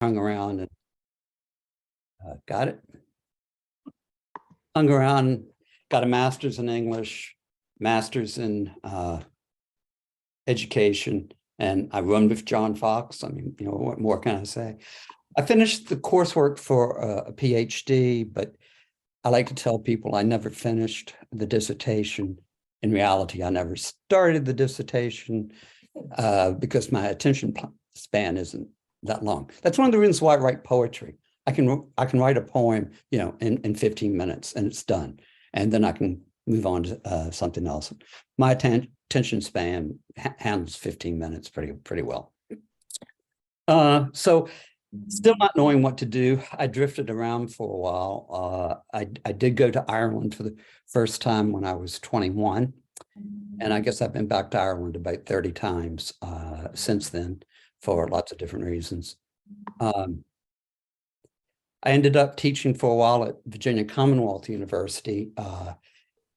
hung around and got it. Hung around, got a master's in English, master's in education, and I run with John Fox. I mean, you know, what more can I say? I finished the coursework for a PhD, but I like to tell people I never finished the dissertation. In reality, I never started the dissertation because my attention span isn't that long. That's one of the reasons why I write poetry. I can write a poem, you know, in 15 minutes and it's done. And then I can move on to something else. My attention span handles 15 minutes pretty well. So still not knowing what to do, I drifted around for a while. I did go to Ireland for the first time when I was 21. And I guess I've been back to Ireland about 30 times since then for lots of different reasons. I ended up teaching for a while at Virginia Commonwealth University.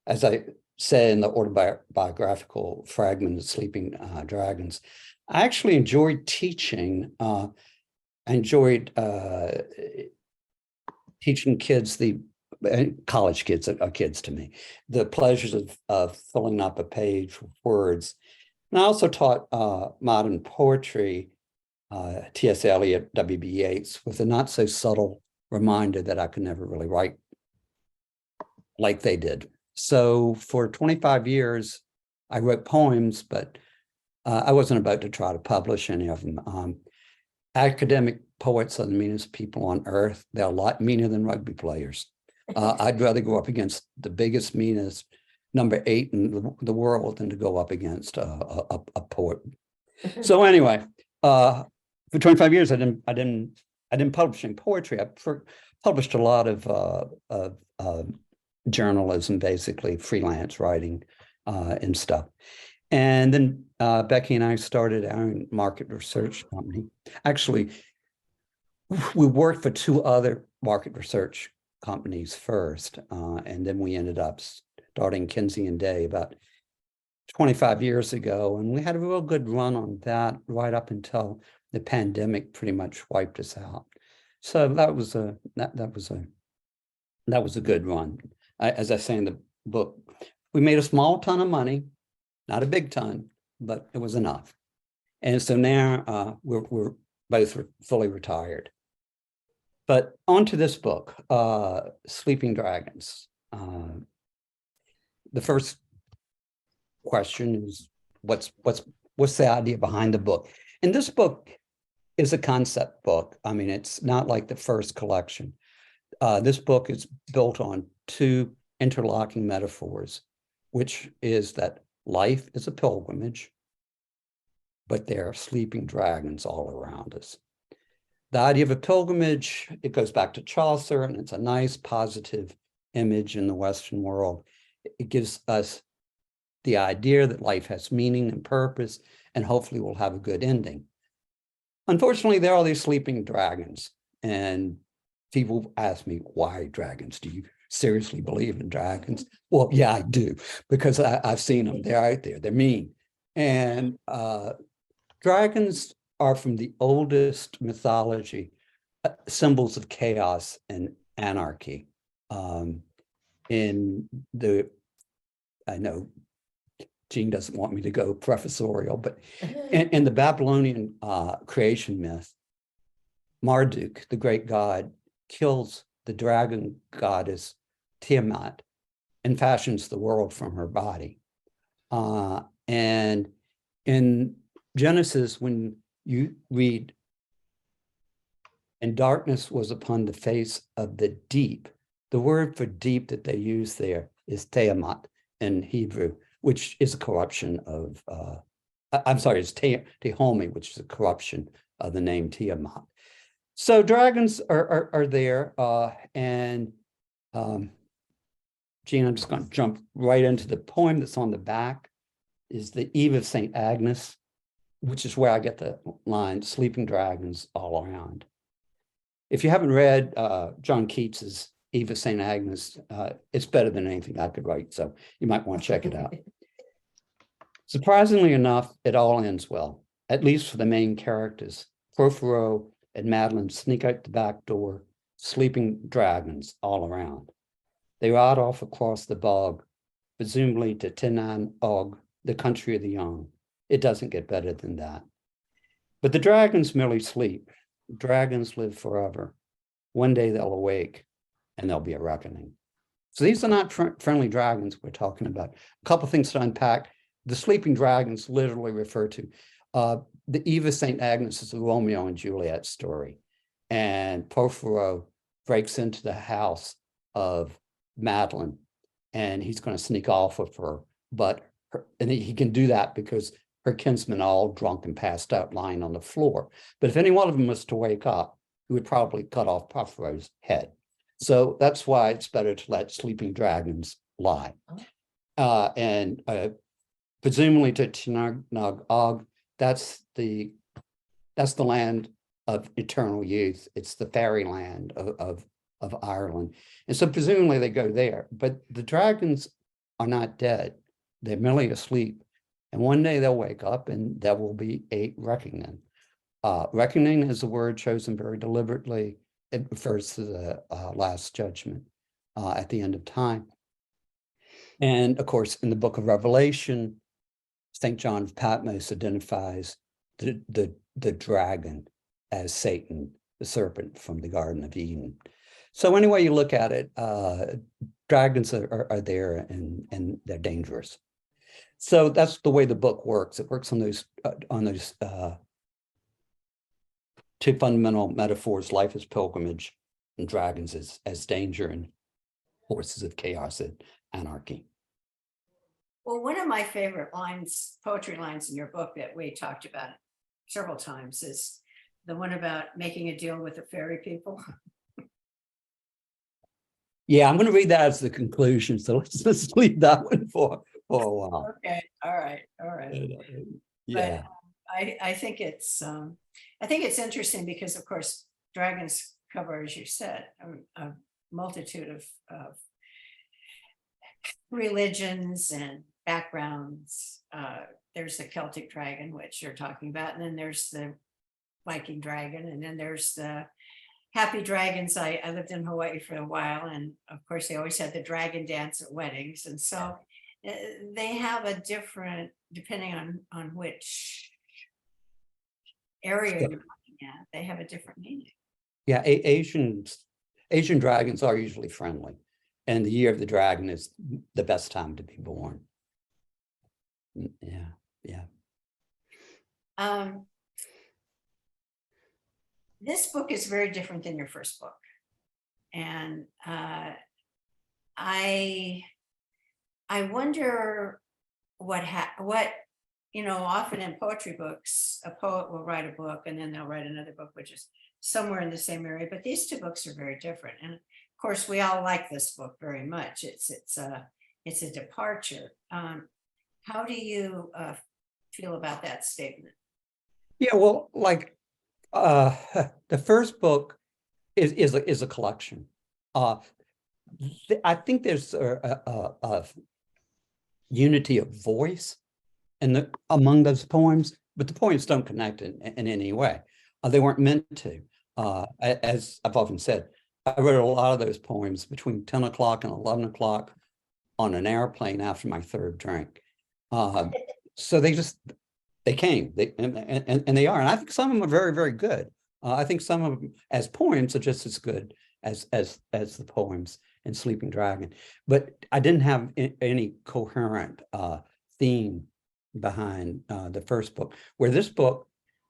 As I say in the autobiographical fragment of Sleeping Dragons, I actually enjoyed teaching. I enjoyed teaching kids, college kids are kids to me, the pleasures of filling up a page with words. And I also taught modern poetry, T.S. Eliot, W.B. Yeats, with a not so subtle reminder that I could never really write like they did. So for 25 years, I wrote poems, but I wasn't about to try to publish any of them. Academic poets are the meanest people on earth. They're a lot meaner than rugby players. I'd rather go up against the biggest, meanest number 8 in the world than to go up against a poet. So anyway, for 25 years, I didn't publish any poetry. I published a lot of journalism, basically freelance writing and stuff. And then Becky and I started our own market research company. Actually, we worked for 2 other market research companies first, and then we ended up starting Kinzey and Day about 25 years ago. And we had a real good run on that right up until the pandemic pretty much wiped us out. So that was a good run. As I say in the book, we made a small ton of money, not a big ton, but it was enough. And so now we're both fully retired. But on to this book, Sleeping Dragons. The first question is, what's the idea behind the book? And this book is a concept book. I mean, it's not like the first collection. This book is built on 2 interlocking metaphors, which is that life is a pilgrimage, but there are sleeping dragons all around us. The idea of a pilgrimage, it goes back to Chaucer, and it's a nice positive image in the Western world. It gives us the idea that life has meaning and purpose, and hopefully we'll have a good ending. Unfortunately, there are these sleeping dragons, and people ask me, why dragons? Do you seriously believe in dragons? Well, yeah, I do, because I've seen them. They're out there. They're mean. And dragons are from the oldest mythology, symbols of chaos and anarchy. I know Jean doesn't want me to go professorial, but in the Babylonian creation myth, Marduk, the great god, kills the dragon goddess Tiamat and fashions the world from her body. And in Genesis, when you read, and darkness was upon the face of the deep, the word for deep that they use there is Tiamat in Hebrew, which is a corruption of, I'm sorry, it's Tehomi, which is a corruption of the name Tiamat. So dragons are there, and Jean, I'm just going to jump right into the poem that's on the back, is the Eve of St. Agnes, which is where I get the line, sleeping dragons all around. If you haven't read John Keats's Eve of St. Agnes, it's better than anything I could write, so you might want to check it out. Surprisingly enough, it all ends well, at least for the main characters. Prothero and Madeline sneak out the back door, sleeping dragons all around. They ride off across the bog, presumably to Tinan Og, the country of the young. It doesn't get better than that. But the dragons merely sleep. Dragons live forever. One day they'll awake and there'll be a reckoning. So these are not friendly dragons we're talking about. A couple of things to unpack. The sleeping dragons literally refer to the Eve of St. Agnes is a Romeo and Juliet story. And Porphyro breaks into the house of Madeline and he's going to sneak off with her. And he can do that because her kinsmen are all drunk and passed out lying on the floor. But if any one of them was to wake up, he would probably cut off Porphyro's head. So that's why it's better to let sleeping dragons lie. And presumably to Tnag Og, that's the land of eternal youth. It's the fairyland of Ireland. And so presumably they go there, but the dragons are not dead. They're merely asleep. And one day they'll wake up and there will be a reckoning. Reckoning is a word chosen very deliberately. It refers to the last judgment at the end of time. And of course, in the book of Revelation, St. John of Patmos identifies the dragon as Satan, the serpent from the Garden of Eden. So any way you look at it, dragons are there and they're dangerous. So that's the way the book works. It works on those two fundamental metaphors: life as pilgrimage and dragons as danger and forces of chaos and anarchy. Well, one of my favorite lines, poetry lines in your book that we talked about several times, is the one about making a deal with the fairy people. Yeah, I'm going to read that as the conclusion. So let's leave that one for a while. Okay, all right. Yeah. But I think it's interesting because, of course, dragons cover, as you said, a multitude of religions and backgrounds. There's the Celtic dragon, which you're talking about, and then there's the Viking dragon, and then there's the happy dragons. I lived in Hawaii for a while, and of course they always had the dragon dance at weddings, and so they have a different, depending on which area you're looking at, they have a different meaning. Yeah, Asian dragons are usually friendly, and the year of the dragon is the best time to be born. Yeah. This book is very different than your first book, and I wonder what often in poetry books, a poet will write a book and then they'll write another book which is somewhere in the same area, but these two books are very different. And of course we all like this book very much. It's a departure. How do you feel about that statement? Yeah, well, like the first book is a collection. I think there's a unity of voice among those poems, but the poems don't connect in any way. They weren't meant to. As I've often said, I read a lot of those poems between 10 o'clock and 11 o'clock on an airplane after my third drink. So they came, and they are. And I think some of them are very, very good. I think some of them as poems are just as good as the poems in Sleeping Dragon. But I didn't have any coherent theme behind the first book, where this book,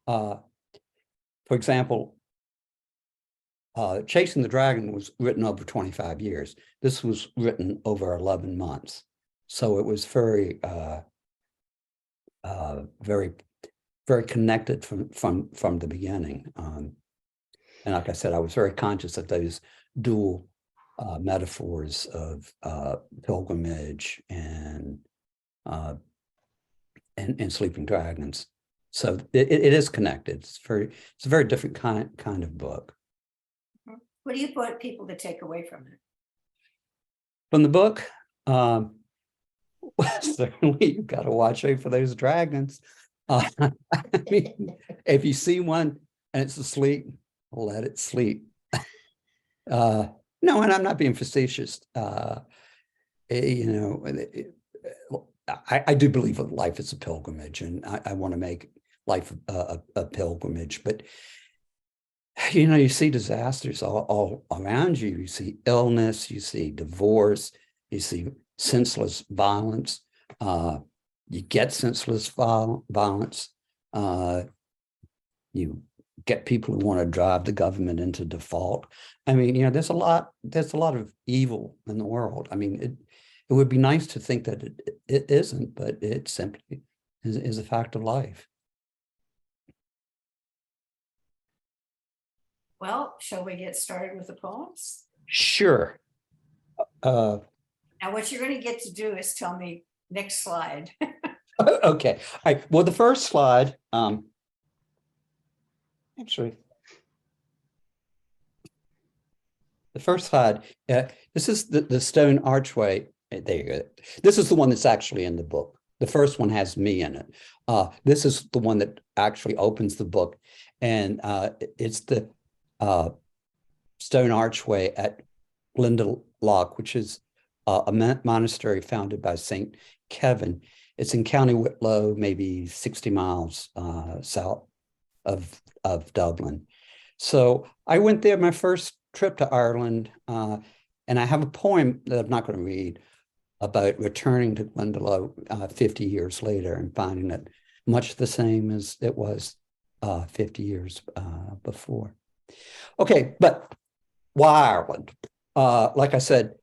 for example, Chasing the Dragon was written over 25 years. This was written over 11 months. So it was very, very, very connected from the beginning. And like I said, I was very conscious of those dual metaphors of pilgrimage and Sleeping Dragons. So it is connected. It's a very different kind of book. What do you want people to take away from it? From the book, certainly you've got to watch out for those dragons. I mean, if you see one and it's asleep, let it sleep. No, and I'm not being facetious. You know, I do believe that life is a pilgrimage, and I want to make life a pilgrimage. But you know, you see disasters all around you. You see illness, you see divorce, you see senseless violence. You get senseless violence. You get people who want to drive the government into default. I mean, you know, there's a lot of evil in the world. I mean, it would be nice to think that it isn't, but it simply is a fact of life. Well, shall we get started with the poems? Sure. Now, what you're going to get to do is tell me next slide. Okay. All right. Well, the first slide, actually, the first slide, this is the stone archway. There you go. This is the one that's actually in the book. The first one has me in it. This is the one that actually opens the book. And it's the stone archway at Glendalough, which is a monastery founded by Saint Kevin. It's in County Wicklow, maybe 60 miles south of Dublin. So I went there my first trip to Ireland, and I have a poem that I'm not going to read about returning to Glendalough 50 years later and finding it much the same as it was 50 years before. Okay, but why Ireland? Like I said,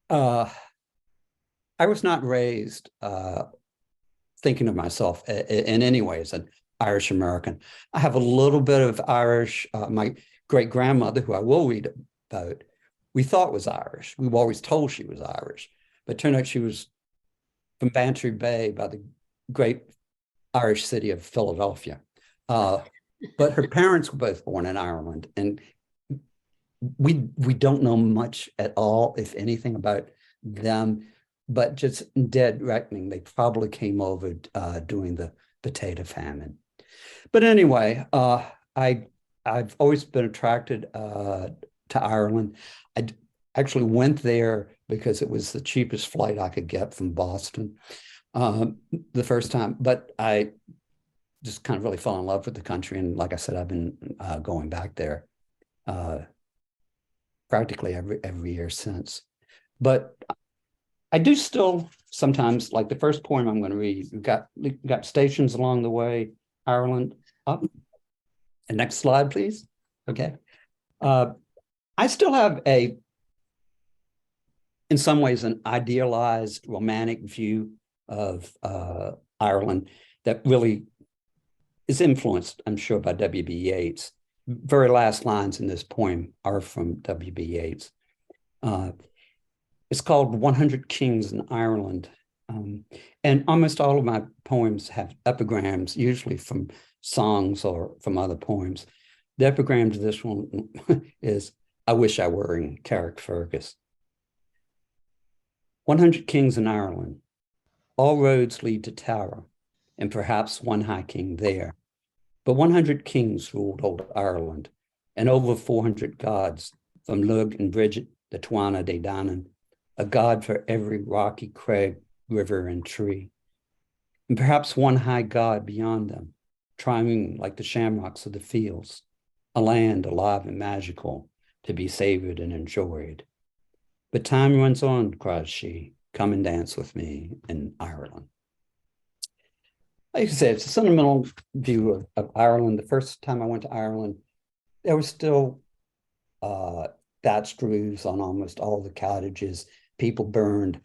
I was not raised thinking of myself in any way as an Irish American. I have a little bit of Irish. My great grandmother, who I will read about, we thought was Irish. We were always told she was Irish, but it turned out she was from Bantry Bay by the great Irish city of Philadelphia. But her parents were both born in Ireland, and we don't know much at all, if anything, about them. But just in dead reckoning, they probably came over during the potato famine. But anyway, I've always been attracted to Ireland. I actually went there because it was the cheapest flight I could get from Boston the first time. But I just kind of really fell in love with the country. And like I said, I've been going back there practically every year since. But I do still sometimes, like the first poem I'm going to read, we've got stations along the way, Ireland up. And next slide, please. Okay. I still have in some ways, an idealized romantic view of Ireland that really is influenced, I'm sure, by W.B. Yeats. Very last lines in this poem are from W.B. Yeats. It's called 100 Kings in Ireland. And almost all of my poems have epigrams, usually from songs or from other poems. The epigram to this one is, I wish I were in Carrickfergus. 100 kings in Ireland. All roads lead to Tara, and perhaps one high king there. But 100 kings ruled old Ireland, and over 400 gods, from Lug and Bridget, the Tuana de Danann, a god for every rocky crag, river, and tree. And perhaps one high god beyond them, triumphing like the shamrocks of the fields, a land alive and magical, to be savored and enjoyed. But time runs on, cries she, come and dance with me in Ireland. Like I said, it's a sentimental view of Ireland. The first time I went to Ireland, there was still thatched roofs on almost all the cottages. People burned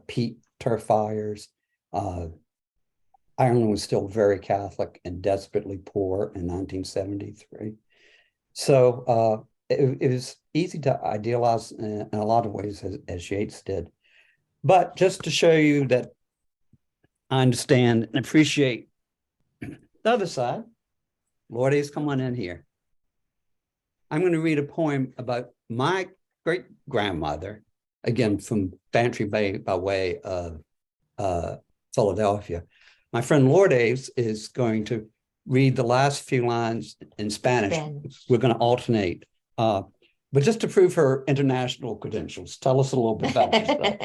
peat turf fires. Ireland was still very Catholic and desperately poor in 1973. So it was easy to idealize in a lot of ways, as Yeats did. But just to show you that I understand and appreciate the other side, Lourdes, come on in here. I'm going to read a poem about my great grandmother, again from Bantry Bay by way of Philadelphia. My friend Lourdes is going to read the last few lines in Spanish. Spanish. We're going to alternate. But just to prove her international credentials, tell us a little bit about yourself.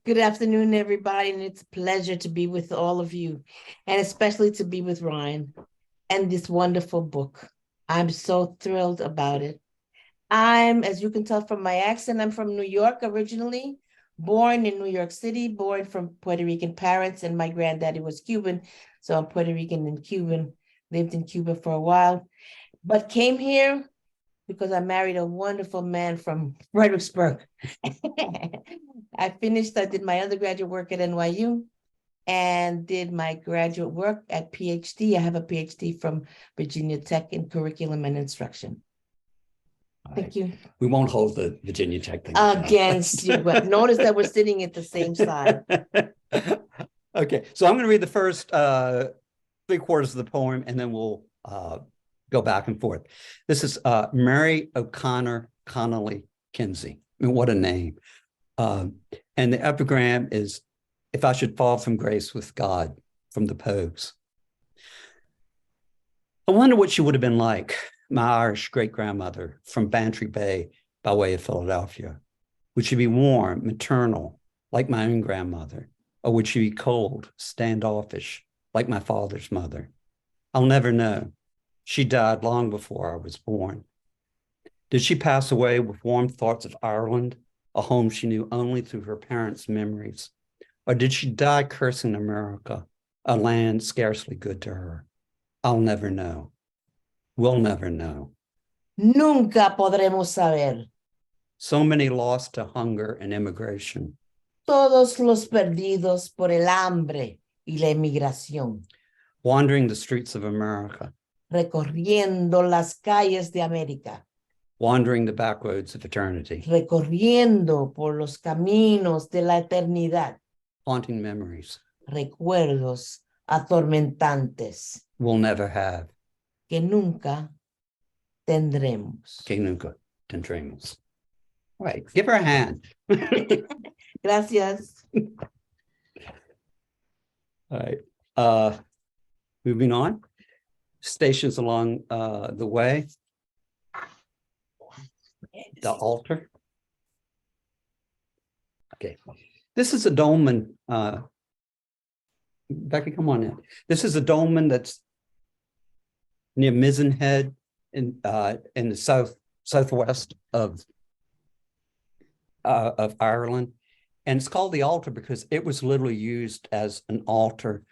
Good afternoon, everybody, and it's a pleasure to be with all of you, and especially to be with Reyn and this wonderful book. I'm so thrilled about it. As you can tell from my accent, I'm from New York originally, born in New York City, born from Puerto Rican parents, and my granddaddy was Cuban, so I'm Puerto Rican and Cuban, lived in Cuba for a while, but came here because I married a wonderful man from Fredericksburg. I did my undergraduate work at NYU and did my graduate work at PhD. I have a PhD from Virginia Tech in curriculum and instruction. Thank you. We won't hold the Virginia Tech thing Against you, but notice that we're sitting at the same side. Okay, so I'm going to read the first 3/4 of the poem, and then we'll go back and forth. This is Mary O'Connor Connolly Kinzey. I mean, what a name. And the epigram is, "If I should fall from grace with God," from the Pogues. I wonder what she would have been like, my Irish great-grandmother from Bantry Bay by way of Philadelphia. Would she be warm, maternal, like my own grandmother? Or would she be cold, standoffish, like my father's mother? I'll never know. She died long before I was born. Did she pass away with warm thoughts of Ireland, a home she knew only through her parents' memories? Or did she die cursing America, a land scarcely good to her? I'll never know. We'll never know. Nunca podremos saber. So many lost to hunger and immigration. Todos los perdidos por el hambre y la emigración. Wandering the streets of America. Recorriendo las calles de América. Wandering the back roads of eternity. Recorriendo por los caminos de la eternidad. Haunting memories. Recuerdos atormentantes. We'll never have. Que nunca tendremos. Que nunca tendremos. All right, give her a hand. Gracias. All right, moving on. Stations along the way. The altar. Okay, this is a dolmen. Becky, come on in. This is a dolmen that's near Mizenhead in the southwest of Ireland, and it's called the altar because it was literally used as an altar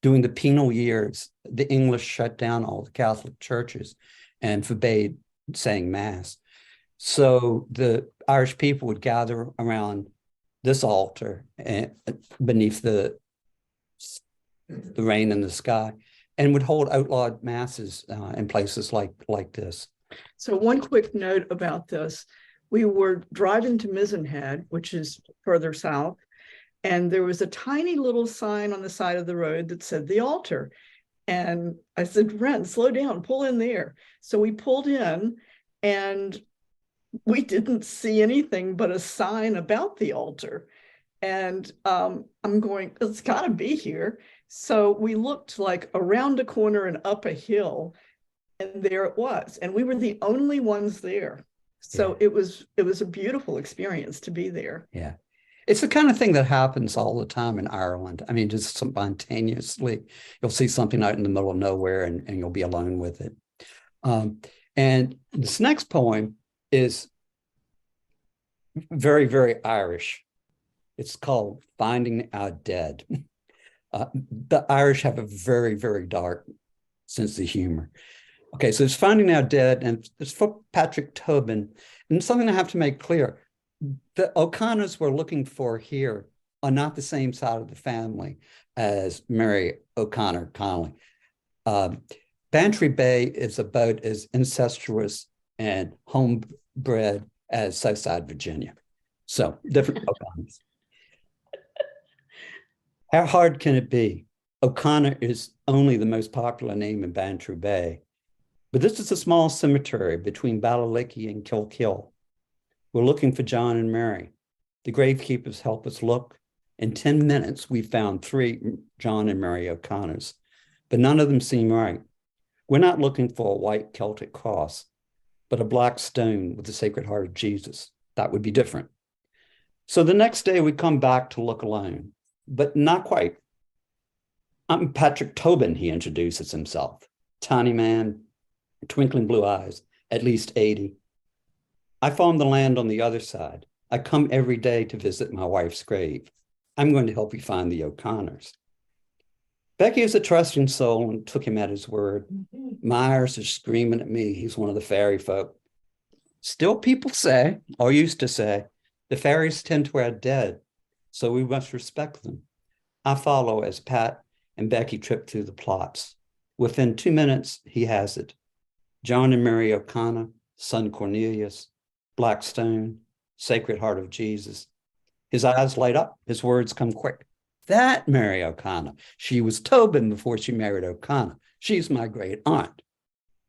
during the penal years. The English shut down all the Catholic churches and forbade saying mass. So the Irish people would gather around this altar and beneath the rain in the sky, and would hold outlawed masses in places like this. So one quick note about this. We were driving to Mizenhead, which is further south, and there was a tiny little sign on the side of the road that said the altar. And I said, Reyn, slow down, pull in there. So we pulled in and we didn't see anything but a sign about the altar. And I'm going, it's gotta be here. So we looked like around a corner and up a hill, and there it was. And we were the only ones there. So yeah. It was a beautiful experience to be there. Yeah. It's the kind of thing that happens all the time in Ireland. I mean, just spontaneously, you'll see something out in the middle of nowhere and you'll be alone with it. And this next poem is very, very Irish. It's called Finding Our Dead. The Irish have a very, very dark sense of humor. Okay, so it's Finding Our Dead, and it's for Patrick Tobin. And something I have to make clear, the O'Connors we're looking for here are not the same side of the family as Mary O'Connor Connolly. Bantry Bay is about as incestuous and homebred as Southside Virginia. So different O'Connors. How hard can it be? O'Connor is only the most popular name in Bantry Bay, but this is a small cemetery between Ballylickey and Kilkill. We're looking for John and Mary. The gravekeepers help us look. In 10 minutes, we found 3 John and Mary O'Connors. but none of them seem right. We're not looking for a white Celtic cross, but a black stone with the Sacred Heart of Jesus. That would be different. So the next day we come back to look alone, but not quite. I'm Patrick Tobin, he introduces himself. Tiny man, twinkling blue eyes, at least 80. I farm the land on the other side. I come every day to visit my wife's grave. I'm going to help you find the O'Connors. Becky is a trusting soul and took him at his word. Myers is screaming at me. He's one of the fairy folk. Still, people say, or used to say, the fairies tend to our dead, so we must respect them. I follow as Pat and Becky trip through the plots. Within 2 minutes, he has it. John and Mary O'Connor, son Cornelius, Black Stone, Sacred Heart of Jesus. His eyes light up, his words come quick. That Mary O'Connor. She was Tobin before she married O'Connor. She's my great aunt.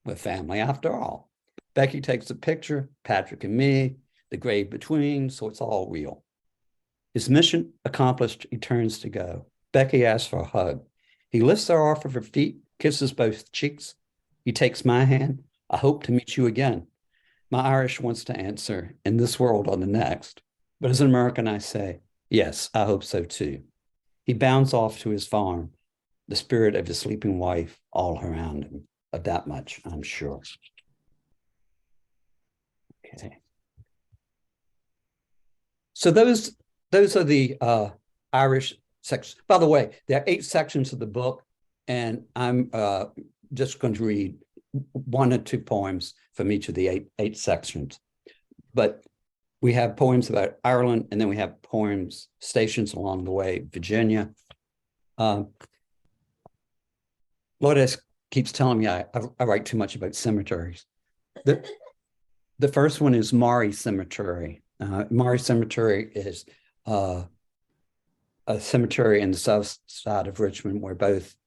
We're family after all. Becky takes a picture, Patrick and me, the grave between, so it's all real. His mission accomplished, he turns to go. Becky asks for a hug. He lifts her off of her feet, kisses both cheeks. He takes my hand. I hope to meet you again. My Irish wants to answer, in this world or the next. But as an American, I say, yes, I hope so too. He bounds off to his farm, the spirit of his sleeping wife all around him. Of that much, I'm sure. Okay. So those are the Irish sections. By the way, there are 8 sections of the book, and I'm just going to read 1 or 2 poems from each of the eight sections. But we have poems about Ireland, and then we have poems, stations along the way, Virginia. Lourdes keeps telling me I write too much about cemeteries. The first one is Maury Cemetery. Maury Cemetery is a cemetery in the south side of Richmond where both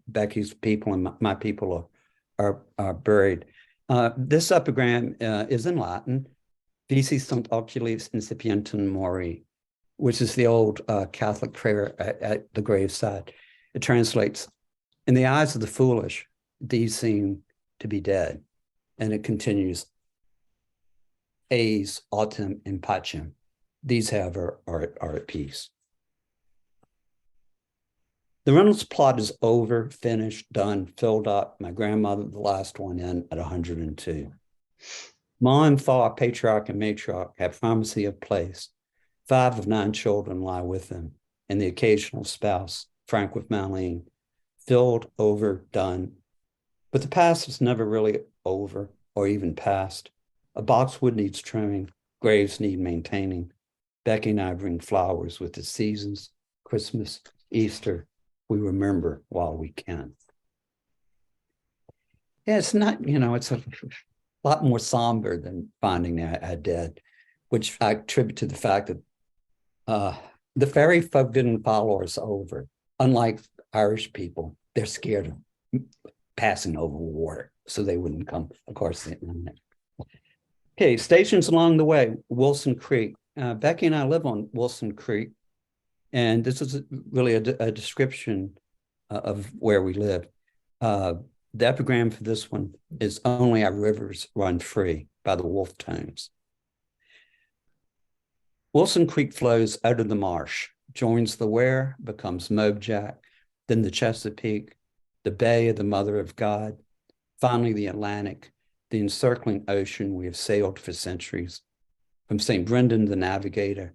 Becky's people and my people are buried. This epigram is in Latin, Vici sunt oculis incipientem mori, which is the old Catholic prayer at the graveside. It translates, in the eyes of the foolish, these seem to be dead. And it continues, Eis autem in pacem. These, however, are at peace. The Reynolds plot is over, finished, done, filled up. My grandmother, the last one in at 102. Ma and Thaw, patriarch and matriarch, have pharmacy of place. 5 of 9 children lie with them, and the occasional spouse, Frank with Marlene, filled, over, done. But the past is never really over or even past. A boxwood needs trimming, graves need maintaining. Becky and I bring flowers with the seasons, Christmas, Easter. We remember while we can. Yeah, it's not, it's a lot more somber than finding our dead, which I attribute to the fact that the fairy folk didn't follow us over. Unlike Irish people, they're scared of passing over water, so they wouldn't come, of course. Okay, stations along the way, Wilson Creek. Becky and I live on Wilson Creek, and this is really a description of where we live. The epigram for this one is Only Our Rivers Run Free by the Wolf Tones. Wilson Creek flows out of the marsh, joins the Ware, becomes Mobejack, then the Chesapeake, the Bay of the Mother of God, finally the Atlantic, the encircling ocean we have sailed for centuries, from St. Brendan the Navigator,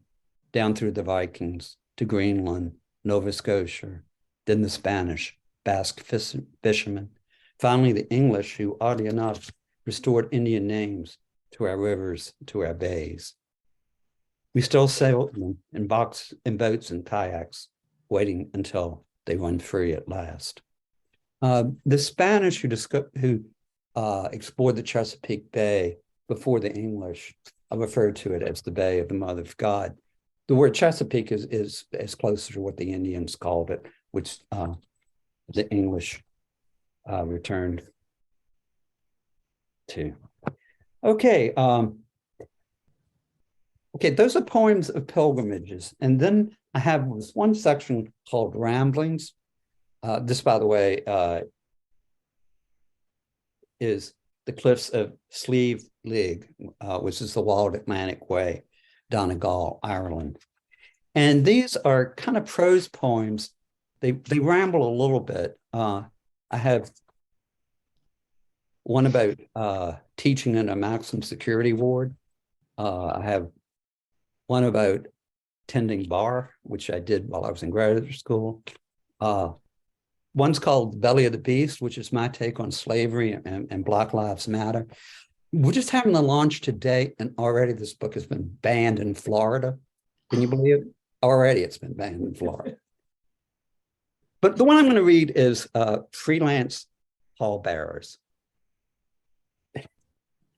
down through the Vikings, to Greenland, Nova Scotia, then the Spanish, Basque fishermen, finally the English who, oddly enough, restored Indian names to our rivers, to our bays. We still sail them in boats and kayaks, waiting until they run free at last. The Spanish who explored the Chesapeake Bay before the English referred to it as the Bay of the Mother of God. The word Chesapeake is closer to what the Indians called it, which the English returned to. Okay, those are poems of pilgrimages. And then I have this one section called Ramblings. This, by the way, is the cliffs of Slieve League, which is the Wild Atlantic Way, Donegal, Ireland. And these are kind of prose poems. They ramble a little bit. I have one about teaching in a maximum security ward. I have one about tending bar, which I did while I was in graduate school. One's called Belly of the Beast, which is my take on slavery and Black Lives Matter. We're just having the launch today, and already this book has been banned in Florida. Can you believe it? Already it's been banned in Florida. But the one I'm going to read is Freelance Pallbearers.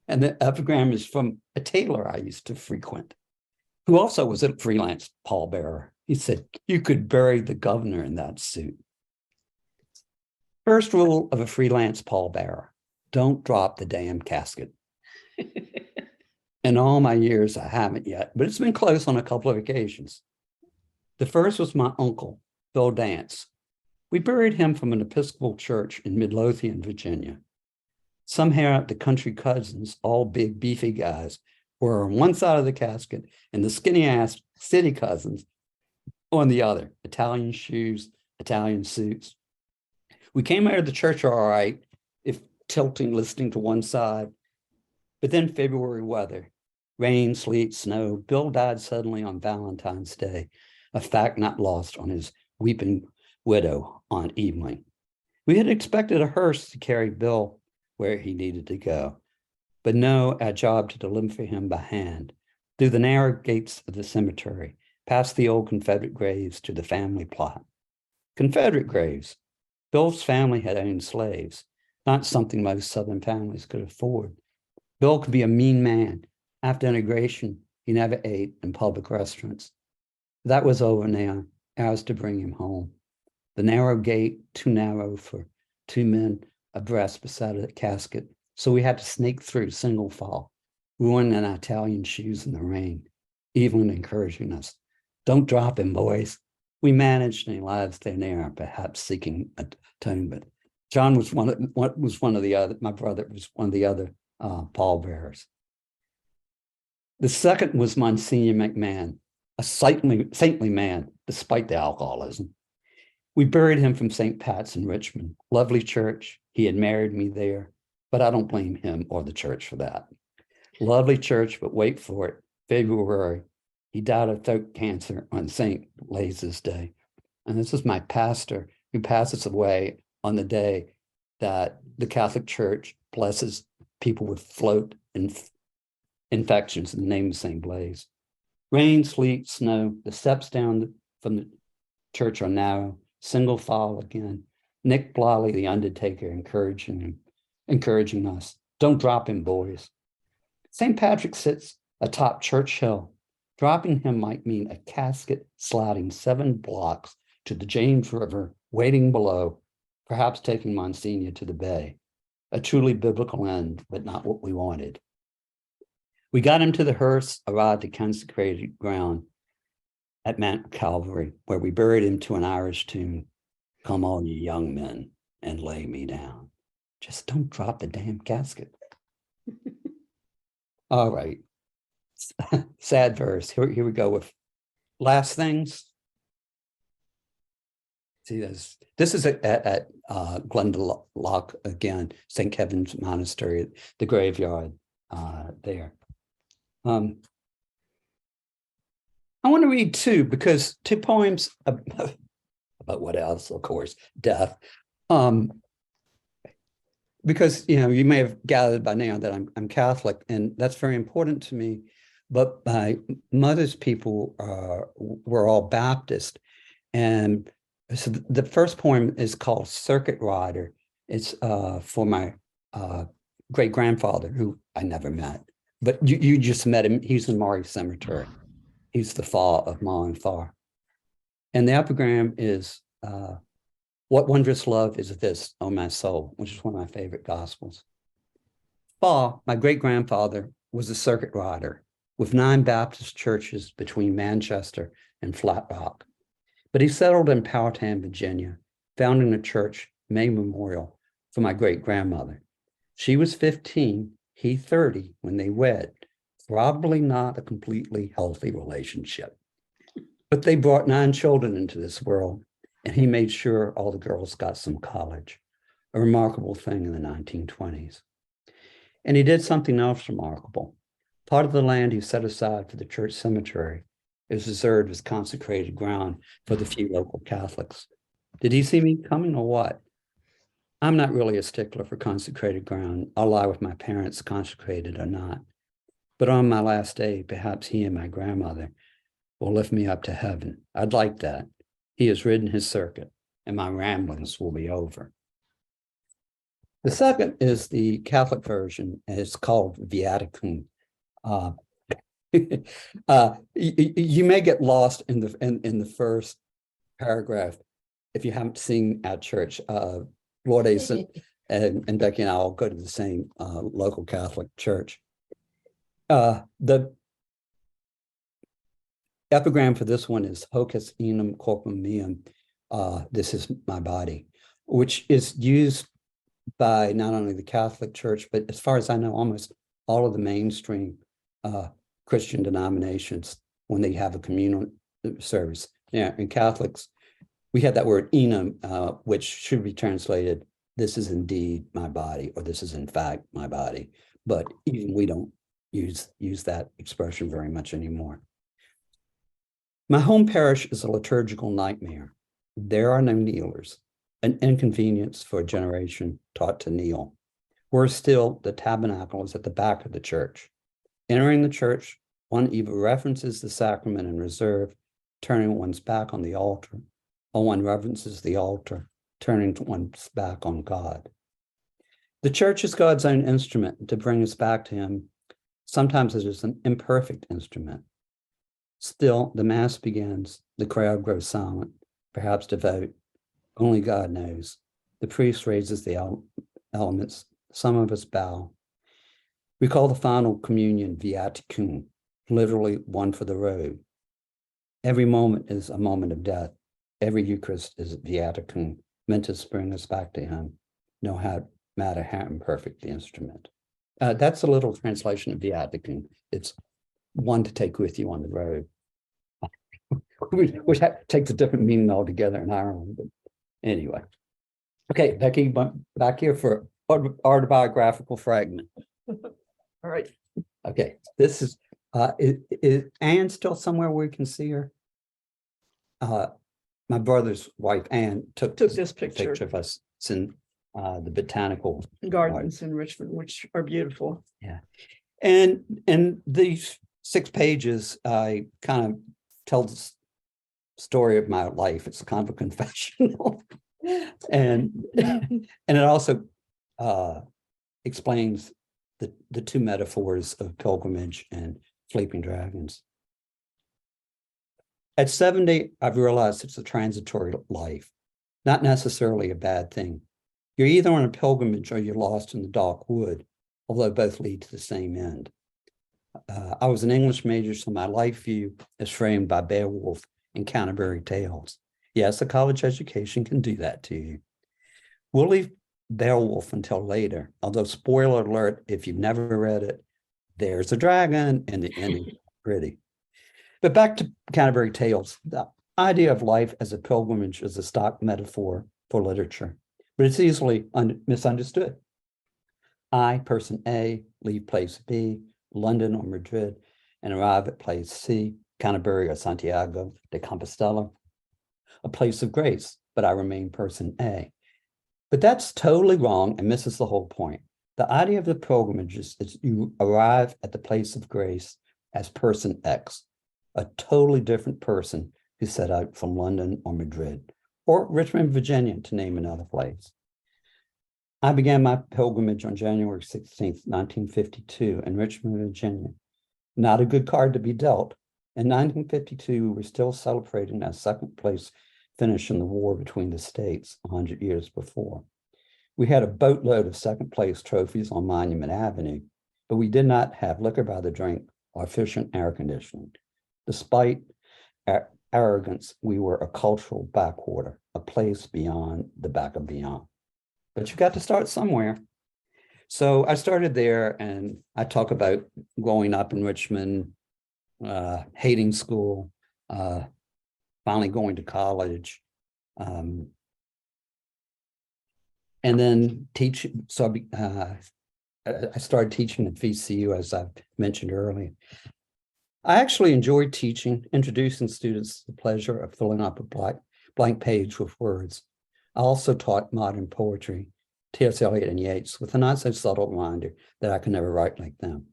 And the epigram is from a tailor I used to frequent, who also was a freelance pallbearer. He said, "You could bury the governor in that suit." First rule of a freelance pallbearer: don't drop the damn casket. In all my years, I haven't yet, but it's been close on a couple of occasions. The first was my uncle, Bill Dance. We buried him from an Episcopal church in Midlothian, Virginia. Somehow the country cousins, all big, beefy guys, were on one side of the casket and the skinny-ass city cousins on the other. Italian shoes, Italian suits. We came out of the church all right, if tilting, listening to one side. But then February weather, rain, sleet, snow. Bill died suddenly on Valentine's Day, a fact not lost on his weeping widow, Aunt Evelyn. We had expected a hearse to carry Bill where he needed to go, but no, our job to deliver him by hand through the narrow gates of the cemetery, past the old Confederate graves to the family plot. Confederate graves. Bill's family had owned slaves, not something most Southern families could afford. Bill could be a mean man. After integration, he never ate in public restaurants. That was over now. Ours to bring him home. The narrow gate, too narrow for two men abreast beside the casket, so we had to sneak through single file, ruining our Italian shoes in the rain. Evelyn encouraging us, "Don't drop him, boys." We managed, and he lies there now, perhaps seeking atonement. John was one of the other. My brother was one of the other pallbearers. The second was Monsignor McMahon, a saintly man, despite the alcoholism. We buried him from St. Pat's in Richmond. Lovely church. He had married me there, but I don't blame him or the church for that. Lovely church, but wait for it. February. He died of throat cancer on St. Blaise's Day. And this is my pastor who passes away on the day that the Catholic Church blesses people with throat infections in the name of St. Blaise. Rain, sleet, snow. The steps down from the church are narrow. Single file again. Nick Blolly, the undertaker, encouraging us. Don't drop him, boys. St. Patrick sits atop Church Hill. Dropping him might mean a casket sliding 7 blocks to the James River, waiting below, perhaps taking Monsignor to the bay. A truly biblical end, but not what we wanted. We got him to the hearse, arrived at consecrated ground at Mount Calvary, where we buried him to an Irish tune. Come on, you young men, and lay me down. Just don't drop the damn casket. All right. Sad verse. Here we go with last things. See this. This is at Glendalough again, St. Kevin's Monastery, the graveyard there. I want to read two poems about what else, of course, death. Because you may have gathered by now that I'm Catholic, and that's very important to me. But my mother's people were all Baptist, and so the first poem is called Circuit Rider. It's for my great grandfather, who I never met, but you just met him. He's in Maury Cemetery. He's the fa of Ma and Fa. And the epigram is, what wondrous love is this, O my soul, which is one of my favorite gospels. Fa, my great-grandfather, was a circuit rider with 9 Baptist churches between Manchester and Flat Rock. But he settled in Powhatan, Virginia, founding a church, May Memorial, for my great-grandmother. She was 15, he 30 when they wed. Probably not a completely healthy relationship. But they brought 9 children into this world, and he made sure all the girls got some college, a remarkable thing in the 1920s. And he did something else remarkable. Part of the land he set aside for the church cemetery is reserved as consecrated ground for the few local Catholics. Did he see me coming or what? I'm not really a stickler for consecrated ground. I'll lie with my parents, consecrated or not. But on my last day, perhaps he and my grandmother will lift me up to heaven. I'd like that. He has ridden his circuit, and my ramblings will be over. The second is the Catholic version, and it's called Viaticum. You may get lost in the first paragraph if you haven't seen at church. Lord Asen and Becky and I will go to the same local Catholic church. The epigram for this one is Hoc est unum corpus meum, this is my body, which is used by not only the Catholic Church, but as far as I know, almost all of the mainstream Christian denominations when they have a communal service. Yeah, in Catholics, we have that word unum, which should be translated, this is indeed my body, or this is in fact my body. But even we don't use that expression very much anymore. My home parish is a liturgical nightmare. There are no kneelers, an inconvenience for a generation taught to kneel. Worse still, the tabernacle is at the back of the church. Entering the church, one either references the sacrament in reserve, turning one's back on the altar, or one reverences the altar, turning one's back on God. The church is God's own instrument to bring us back to him. Sometimes it is an imperfect instrument. Still, the mass begins, the crowd grows silent, perhaps devout. Only God knows. The priest raises the elements. Some of us bow. We call the final communion Viaticum, literally one for the road. Every moment is a moment of death. Every Eucharist is Viaticum, meant to bring us back to him, no matter how imperfect the instrument. That's a little translation of Viaticum. It's one to take with you on the road, which takes a different meaning altogether in Ireland. But anyway, okay, Becky, back here for autobiographical fragment. All right. Okay, this is Anne still somewhere where we can see her? My brother's wife, Anne, took this picture. of us. It's in the botanical Gardens in Richmond, which are beautiful. Yeah. And these 6 pages, I kind of tell the story of my life. It's kind of a confessional. and it also explains the 2 metaphors of pilgrimage and sleeping dragons. At 70, I've realized it's a transitory life, not necessarily a bad thing. You're either on a pilgrimage or you're lost in the dark wood, although both lead to the same end. I was an English major, so my life view is framed by Beowulf and Canterbury Tales. Yes, a college education can do that to you. We'll leave Beowulf until later, although spoiler alert, if you've never read it, there's a dragon and the ending is pretty. But back to Canterbury Tales, the idea of life as a pilgrimage is a stock metaphor for literature, but it's easily misunderstood. I, person A, leave place B, London or Madrid, and arrive at place C, Canterbury or Santiago de Compostela, a place of grace, but I remain person A. But that's totally wrong and misses the whole point. The idea of the pilgrimage is you arrive at the place of grace as person X, a totally different person who set out from London or Madrid, or Richmond, Virginia, to name another place. I began my pilgrimage on January 16th, 1952 in Richmond, Virginia. Not a good card to be dealt. In 1952, we were still celebrating our second place finish in the war between the states 100 years before. We had a boatload of second place trophies on Monument Avenue, but we did not have liquor by the drink or efficient air conditioning. Despite arrogance, we were a cultural backwater, a place beyond the back of beyond. But you got to start somewhere. So I started there, and I talk about growing up in Richmond, hating school, finally going to college, and then teaching. So I started teaching at VCU, as I mentioned earlier. I actually enjoyed teaching, introducing students to the pleasure of filling up a blank page with words. I also taught modern poetry, T.S. Eliot and Yeats, with a not so subtle reminder that I could never write like them.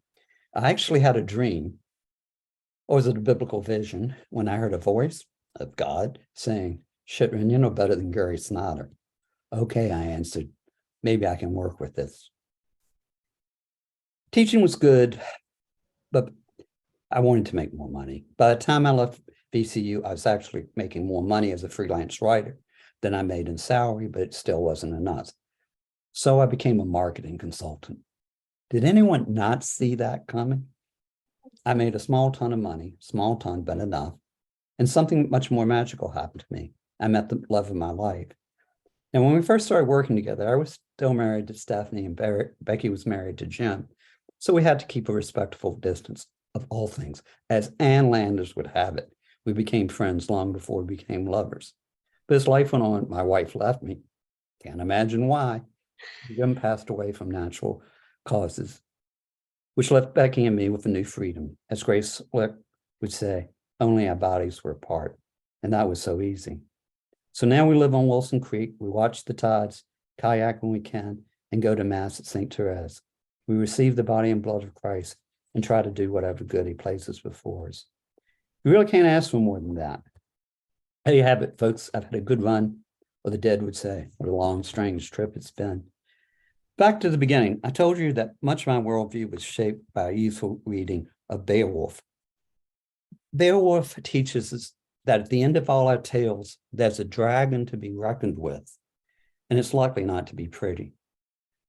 I actually had a dream, or was it a biblical vision, when I heard a voice of God saying, "Shit, Reyn, you know better than Gary Snyder." Okay, I answered, maybe I can work with this. Teaching was good, but I wanted to make more money. By the time I left VCU, I was actually making more money as a freelance writer than I made in salary, but it still wasn't enough. So I became a marketing consultant. Did anyone not see that coming? I made a small ton of money, small ton, but enough. And something much more magical happened to me. I met the love of my life. And when we first started working together, I was still married to Stephanie, and Becky was married to Jim. So we had to keep a respectful distance. Of all things, as Ann Landers would have it, we became friends long before we became lovers. But as life went on, my wife left me. Can't imagine why. Jim passed away from natural causes, which left Becky and me with a new freedom. As Grace Slick would say, only our bodies were apart. And that was so easy. So now we live on Wilson Creek. We watch the tides, kayak when we can, and go to Mass at St. Therese. We receive the body and blood of Christ and try to do whatever good he places before us. You really can't ask for more than that. There you have it, folks. I've had a good run, or the dead would say. What a long, strange trip it's been. Back to the beginning, I told you that much of my worldview was shaped by a youthful reading of Beowulf. Beowulf teaches us that at the end of all our tales, there's a dragon to be reckoned with, and it's likely not to be pretty.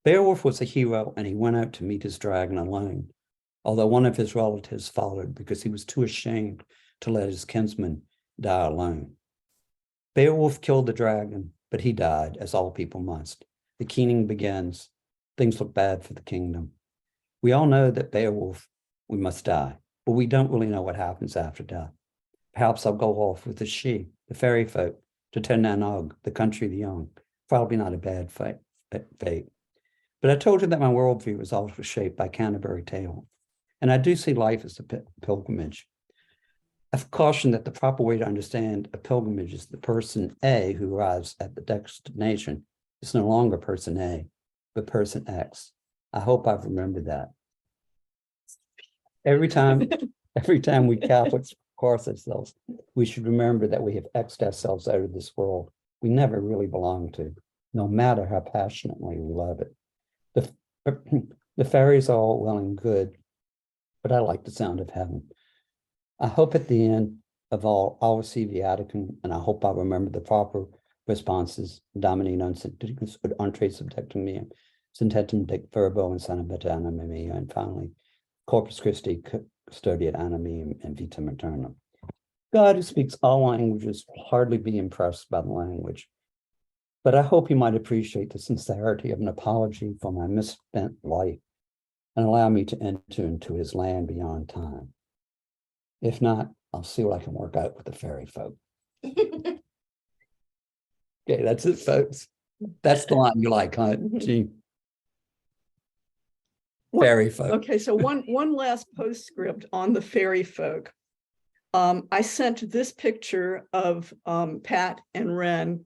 Beowulf was a hero, and he went out to meet his dragon alone, although one of his relatives followed because he was too ashamed to let his kinsman die alone. Beowulf killed the dragon, but he died, as all people must. The keening begins. Things look bad for the kingdom. We all know that Beowulf, we must die, but we don't really know what happens after death. Perhaps I'll go off with the she, the fairy folk, to Ternanog, the country of the young. Probably not a bad fate. But I told you that my worldview was also shaped by Canterbury Tale. And I do see life as a pilgrimage. I've cautioned that the proper way to understand a pilgrimage is the person A who arrives at the destination. It's no longer person A, but person X. I hope I've remembered that. Every time we Catholics cross ourselves, we should remember that we have X'd ourselves out of this world we never really belong to, no matter how passionately we love it. The fairies are all well and good, but I like the sound of heaven. I hope at the end of all, I'll receive the Viaticum, and I hope I'll remember the proper responses, Domini non sententium subjectum meum, sententum dic verbo and sanabeta anima mea, and finally, Corpus Christi custodiet anima meum and vitam aeternam. God, who speaks all languages, will hardly be impressed by the language, but I hope he might appreciate the sincerity of an apology for my misspent life and allow me to enter into his land beyond time. If not, I'll see what I can work out with the fairy folk. Okay, that's it, folks. That's the line you like, huh? Gee. Fairy folk. Okay, so one last postscript on the fairy folk. I sent this picture of Pat and Reyn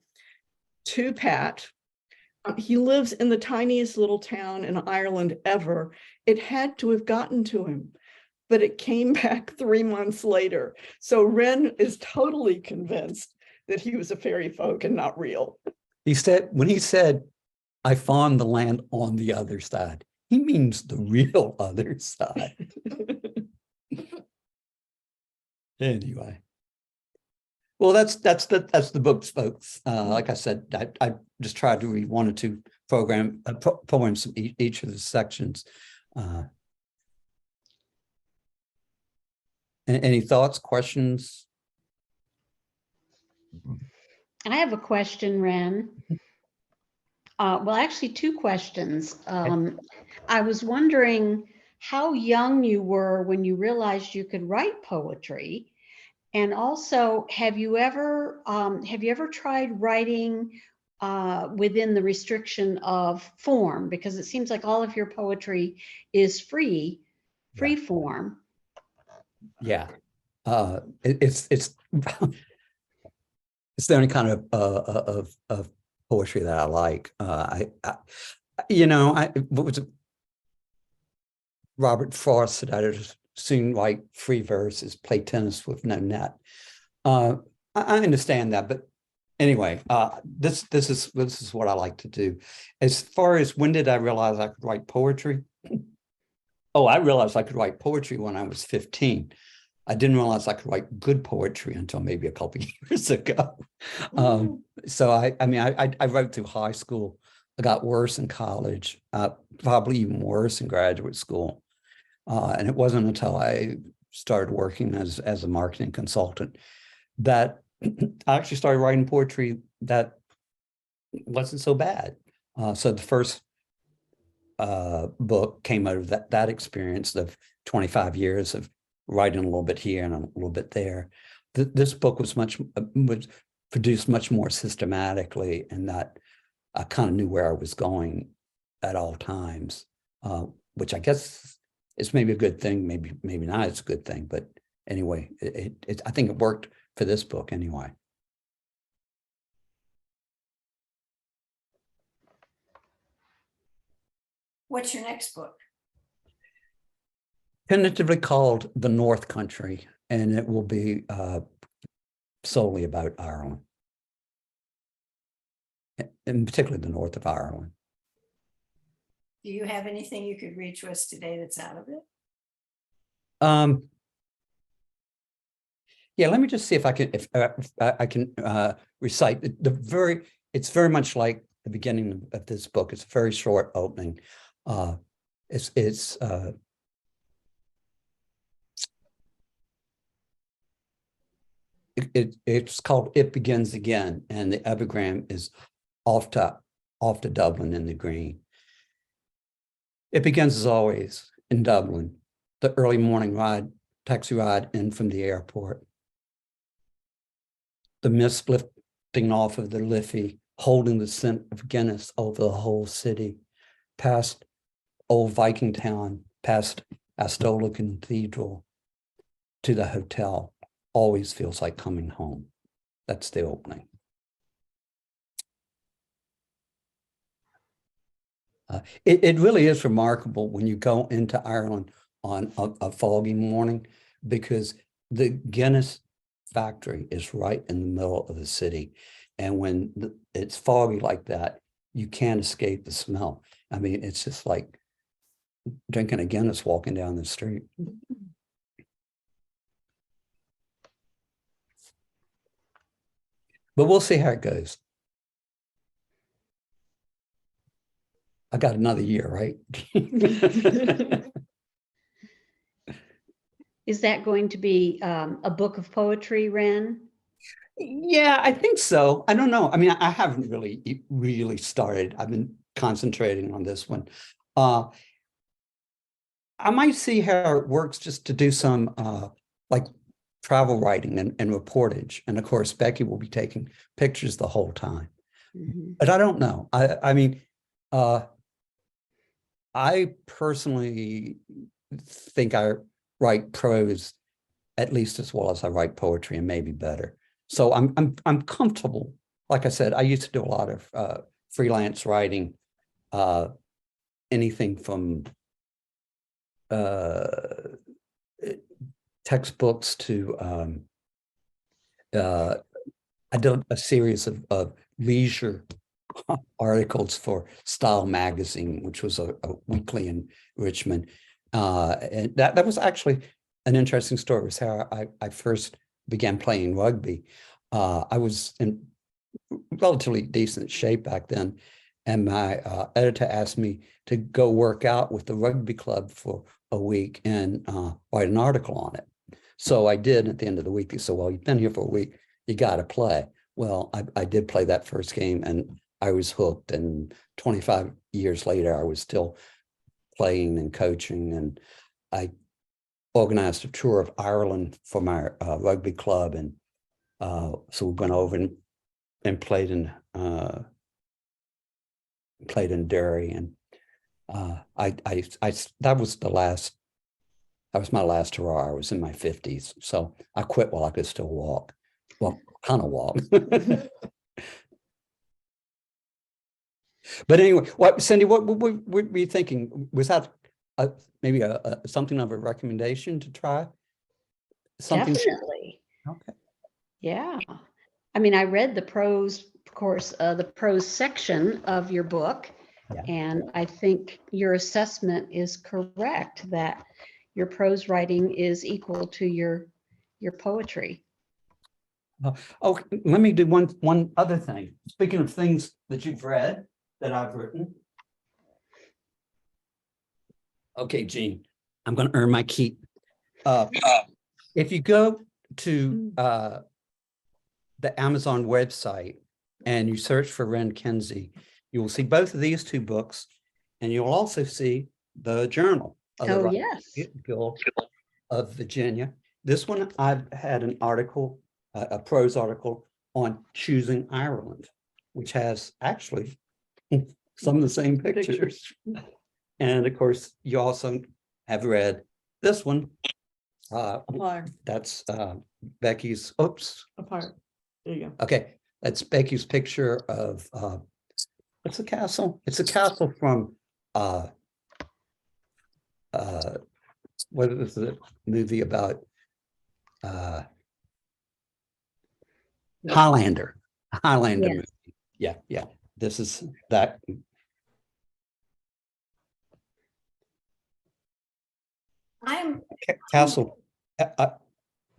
to Pat. He lives in the tiniest little town in Ireland ever. It had to have gotten to him, but it came back 3 months later. So Reyn is totally convinced that he was a fairy folk and not real. When he said, I found the land on the other side, he means the real other side. Anyway. Well, that's the books, folks. Like I said, I just tried to read 1 or 2 poems from each of the sections. Any thoughts, questions? I have a question, Reyn. Well, actually, two questions. I was wondering how young you were when you realized you could write poetry, and also, have you ever tried writing within the restriction of form? Because it seems like all of your poetry is free form. Yeah. It's it's the only kind of poetry that I like. What was it? Robert Frost said I'd just soon write free verses, play tennis with no net. I understand that, but anyway, this is what I like to do. As far as when did I realize I could write poetry? Oh, I realized I could write poetry when I was 15. I didn't realize I could write good poetry until maybe a couple of years ago. So I wrote through high school. I got worse in college, probably even worse in graduate school. And it wasn't until I started working as a marketing consultant that I actually started writing poetry that wasn't so bad. So the first book came out of that experience of 25 years of writing a little bit here and a little bit there. This book was produced much more systematically, and that I kind of knew where I was going at all times, which I guess is maybe a good thing, maybe not. It's a good thing, but anyway, I think it worked for this book anyway. What's your next book? Tentatively called The North Country, and it will be solely about Ireland, and particularly the north of Ireland. Do you have anything you could read to us today that's out of it? Yeah, let me just see if I can recite it's very much like the beginning of this book. It's a very short opening. It's called It Begins Again, and the epigram is off to Dublin in the green. It begins as always in Dublin, the early morning taxi ride in from the airport. The mist lifting off of the Liffey, holding the scent of Guinness over the whole city, past old Viking town, past Astola Cathedral, to the hotel. Always feels like coming home. That's the opening. It really is remarkable when you go into Ireland on a foggy morning, because the Guinness factory is right in the middle of the city. And when it's foggy like that, you can't escape the smell. I mean, it's just like drinking a Guinness walking down the street. But we'll see how it goes. I got another year, right? Is that going to be a book of poetry, Reyn? Yeah, I think so. I don't know. I mean, I haven't really started. I've been concentrating on this one. I might see how it works just to do some like travel writing and reportage. And of course, Becky will be taking pictures the whole time. Mm-hmm. But I don't know. I mean, I personally think I write prose at least as well as I write poetry, and maybe better. So I'm comfortable. Like I said, I used to do a lot of freelance writing, anything from textbooks to I did a series of leisure articles for Style magazine, which was a weekly in Richmond, and that was actually an interesting story. It was how I first began playing rugby. I was in relatively decent shape back then, and my editor asked me to go work out with the rugby club for a week and write an article on it. So I did. At the end of the week, they said, "Well, you've been here for a week. You got to play." Well, I did play that first game and I was hooked, and 25 years later, I was still playing and coaching, and I organized a tour of Ireland for my rugby club, and so we went over and played in Derry, and that was my last hurrah. I was in my 50s, so I quit while I could still walk. Well, kind of walk. But anyway, Cindy, what were you thinking? Was that maybe something of a recommendation to try? Something. Definitely. Okay. Yeah. I mean, I read the prose, of course, the prose section of your book, Yeah. and I think your assessment is correct that your prose writing is equal to your poetry. Oh, let me do one other thing. Speaking of things that you've read that I've written. Okay, Jean, I'm going to earn my keep. If you go to the Amazon website and you search for Reyn Kinzey, you will see both of these two books, and you'll also see the journal of the Oh, Writers yes. Guild of Virginia. This one, I've had an article, a prose article on choosing Ireland, which has actually some of the same pictures. And of course, you also have read this one. Apart. That's Becky's, oops. Apart. There you go. Okay, that's Becky's picture of what's the castle? It's a castle from what is the movie about? Highlander. Highlander Yes. movie. Yeah, yeah. This is that. I'm Castle.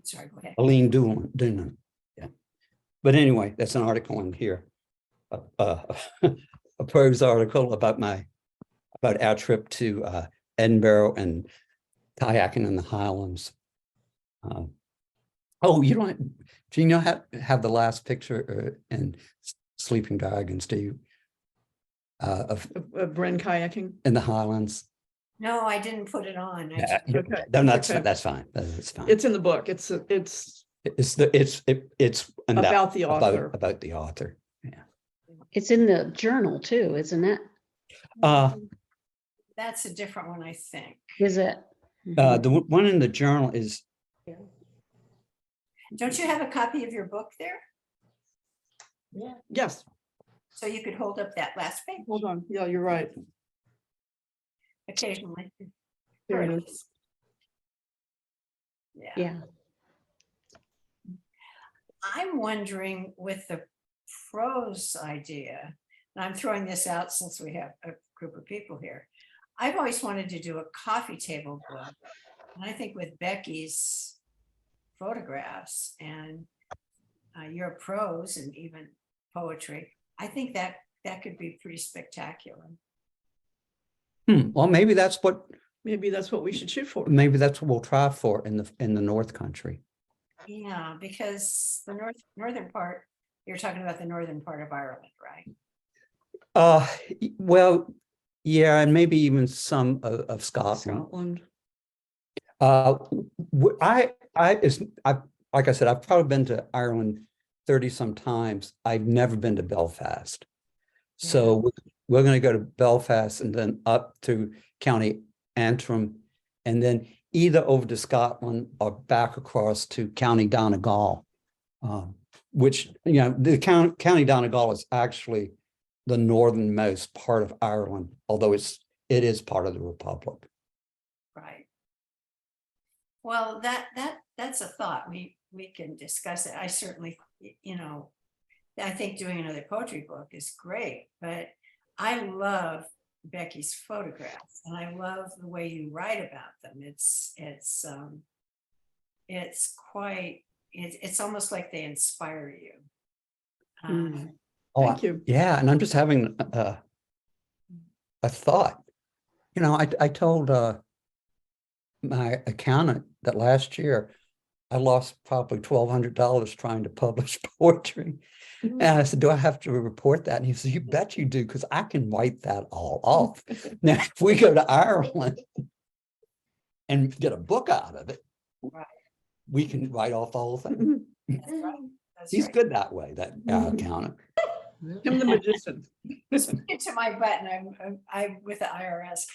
sorry, go ahead. Aline Doonan. Yeah. But anyway, that's an article in here. A prose article about our trip to Edinburgh and kayaking in the Highlands. Oh, you don't, do you know have the last picture in Sleeping Dragons, do you? Of Reyn kayaking. in the Highlands? No, I didn't put it on. I Yeah, just- Okay, no, that's okay. that's fine. That's fine. It's in the book. It's It's about the author. about the author. Yeah. It's in the journal too, isn't it? That's a different one, I think. Is it? The one in the journal is Don't you have a copy of your book there? Yes. So you could hold up that last page Hold on. Yeah, you're right. occasionally. There it is. Yeah. Yeah. I'm wondering with the prose idea, and I'm throwing this out since we have a group of people here. I've always wanted to do a coffee table book. And I think with Becky's photographs and your prose and even poetry, I think that could be pretty spectacular. well, maybe that's what we should shoot for. we'll try for in the North Country. Yeah, because the northern part, you're talking about the northern part of Ireland, right? Well, yeah, and maybe even some of Scotland. Like I said, I've probably been to Ireland 30 some times. I've never been to Belfast. So we're going to go to Belfast and then up to County Antrim, and then either over to Scotland or back across to County Donegal, which, the County Donegal is actually the northernmost part of Ireland, although it is part of the Republic. Right. Well, that's a thought. We can discuss it. I certainly, I think doing another poetry book is great, but I love Becky's photographs and I love the way you write about them. It's almost like they inspire you. Thank you. Yeah, and I'm just having a thought. I told my accountant that last year I lost probably $1,200 trying to publish poetry. And I said, do I have to report that? And he said, you bet you do, because I can write that all off. Now, if we go to Ireland and get a book out of it, Right. we can write off the whole thing. That's right. That's He's right. good that way, that accountant. Him the magician. Get to my button. I'm with the IRS.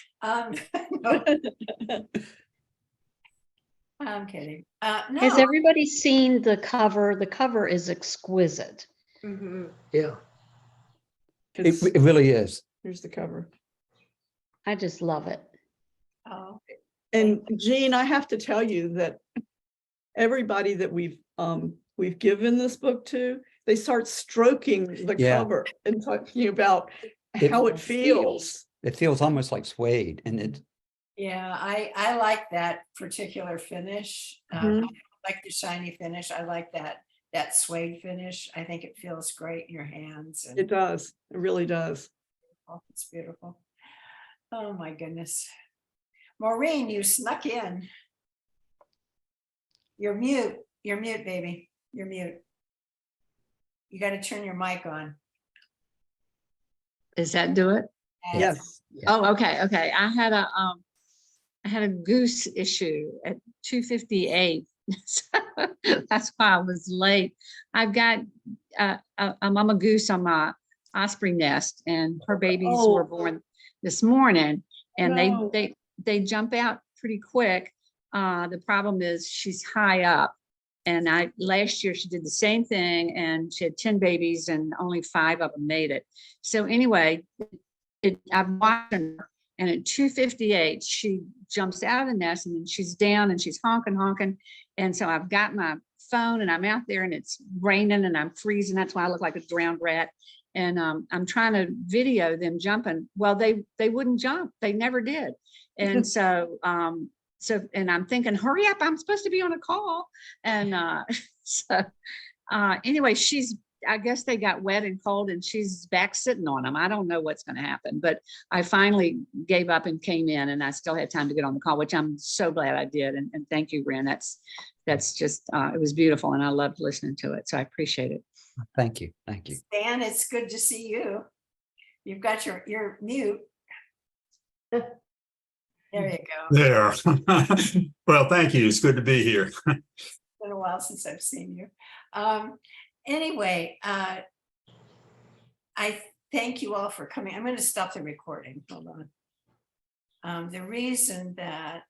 No, I'm kidding. No. Has everybody seen the cover? The cover is exquisite. Mhm. Yeah. It really is. Here's the cover. I just love it. Oh, And Jean, I have to tell you that everybody that we've given this book to, they start stroking the Yeah. cover and talking about It how it feels. It feels almost like suede, and it, yeah, I like that particular finish. Mhm. I like the shiny finish. I like that suede finish. I think it feels great in your hands. And It does. It really does. it's beautiful. Oh my goodness. Maureen, you snuck in. You're mute. You're mute, baby. You're mute. You got to turn your mic on. Does that do it? Yes. Oh, okay, okay. I had a goose issue at 2:58. That's why I was late. I've got a mama goose on my osprey nest, and her babies were born this morning, and No. they jump out pretty quick. The problem is she's high up. And last year she did the same thing, and she had 10 babies and only 5 of them made it. So anyway, I'm watching her, and at 2:58, she jumps out of the nest, and then she's down and she's honking. And so I've got my phone and I'm out there, and it's raining and I'm freezing. That's why I look like a drowned rat. And I'm trying to video them jumping. Well, they wouldn't jump. They never did. And so, and I'm thinking, hurry up, I'm supposed to be on a call. And anyway, I guess they got wet and cold, and she's back sitting on them. I don't know what's going to happen, but I finally gave up and came in, and I still had time to get on the call, which I'm so glad I did. And thank you, Reyn. That's just, it was beautiful, and I loved listening to it. So I appreciate it. thank you, thank you. Stan, it's good to see you. You've got your mute. There you go. There. Well, thank you. It's good to be here. It's been a while since I've seen you. Anyway, I thank you all for coming. I'm going to stop the recording. Hold on. The reason that